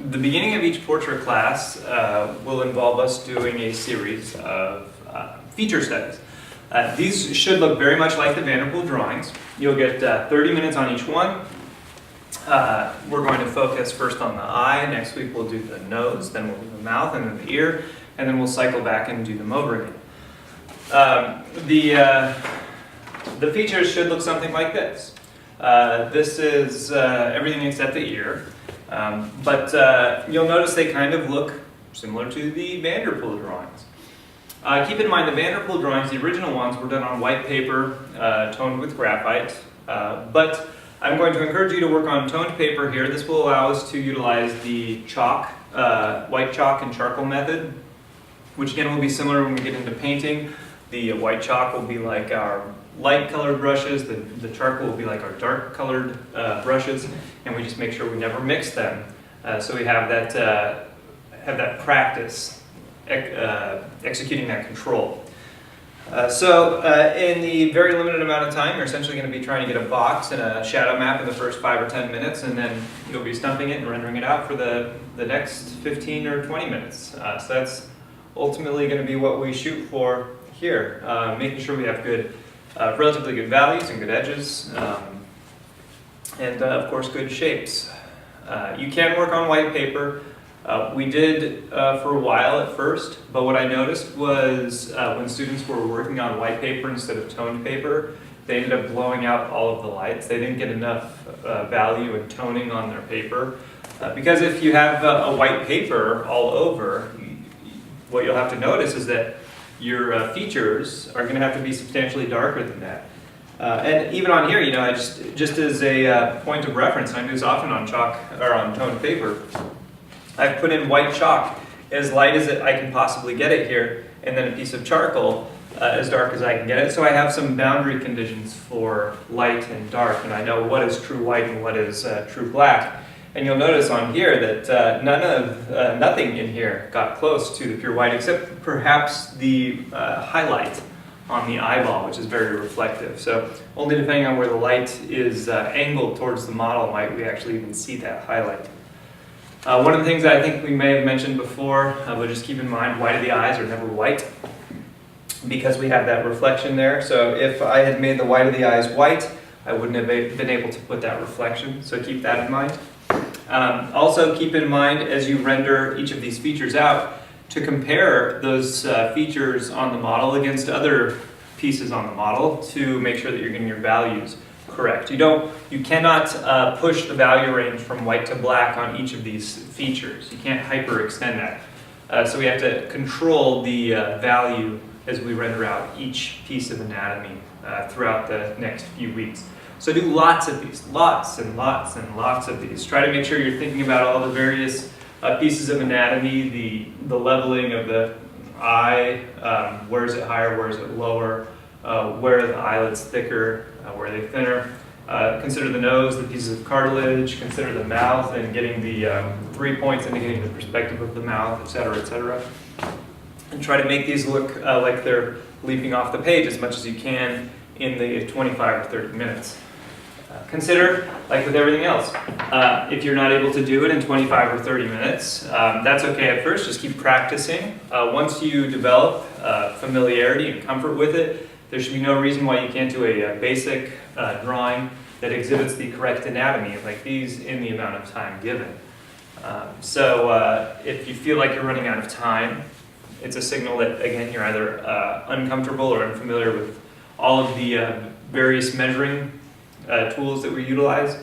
The beginning of each portrait class will involve us doing a series of feature studies. These should look very much like the Vanderpool drawings. You'll get 30 minutes on each one. We're going to focus first on the eye. Next week we'll do the nose, then we'll do the mouth, and then the ear, and then we'll cycle back and do them over again. The features should look something like this. This is everything except the ear, but you'll notice they kind of look similar to the Vanderpool drawings. Keep in mind the Vanderpool drawings, the original ones, were done on white paper, toned with graphite, but I'm going to encourage you to work on toned paper here. This will allow us to utilize the chalk, white chalk and charcoal method, which again will be similar when we get into painting. The white chalk will be like our light colored brushes, the charcoal will be like our dark colored brushes, and we just make sure we never mix them. So we have that practice executing that control. In the very limited amount of time, you're essentially going to be trying to get a box and a shadow map in the first 5 or 10 minutes, and then you'll be stumping it and rendering it out for the next 15 or 20 minutes. So that's ultimately going to be what we shoot for here, making sure we have good, relatively good values and good edges, and of course good shapes. You can work on white paper. We did for a while at first, but what I noticed was when students were working on white paper instead of toned paper, they ended up blowing out all of the lights. They didn't get enough value and toning on their paper. Because if you have a white paper all over, what you'll have to notice is that your features are going to have to be substantially darker than that. And even on here, you know, just as a point of reference, and I do this often on chalk or on toned paper, I've put in white chalk as light as I can possibly get it here, and then a piece of charcoal as dark as I can get it. So I have some boundary conditions for light and dark, and I know what is true white and what is true black. And you'll notice on here that nothing in here got close to the pure white, except perhaps the highlight on the eyeball, which is very reflective. So only depending on where the light is angled towards the model might we actually even see that highlight. One of the things that I think we may have mentioned before, but just keep in mind, white of the eyes are never white because we have that reflection there. So if I had made the white of the eyes white, I wouldn't have been able to put that reflection, so keep that in mind. Also keep in mind as you render each of these features out to compare those features on the model against other pieces on the model to make sure that you're getting your values correct. You cannot push the value range from white to black on each of these features. You can't hyperextend that. So we have to control the value as we render out each piece of anatomy throughout the next few weeks. So do lots of these, lots and lots and lots of these. Try to make sure you're thinking about all the various pieces of anatomy, the leveling of the eye, where is it higher, where is it lower, where are the eyelids thicker, where are they thinner. Consider the nose, the pieces of cartilage, consider the mouth and getting the 3 points indicating the perspective of the mouth, etc., etc. And try to make these look like they're leaping off the page as much as you can in the 25 or 30 minutes. Consider, like with everything else, if you're not able to do it in 25 or 30 minutes, that's okay at first, just keep practicing. Once you develop familiarity and comfort with it, there should be no reason why you can't do a basic drawing that exhibits the correct anatomy like these in the amount of time given. If you feel like you're running out of time, it's a signal that, again, you're either uncomfortable or unfamiliar with all of the various measuring tools that we utilize,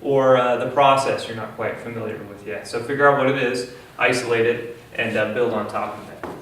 or the process you're not quite familiar with yet. So figure out what it is, isolate it, and build on top of that.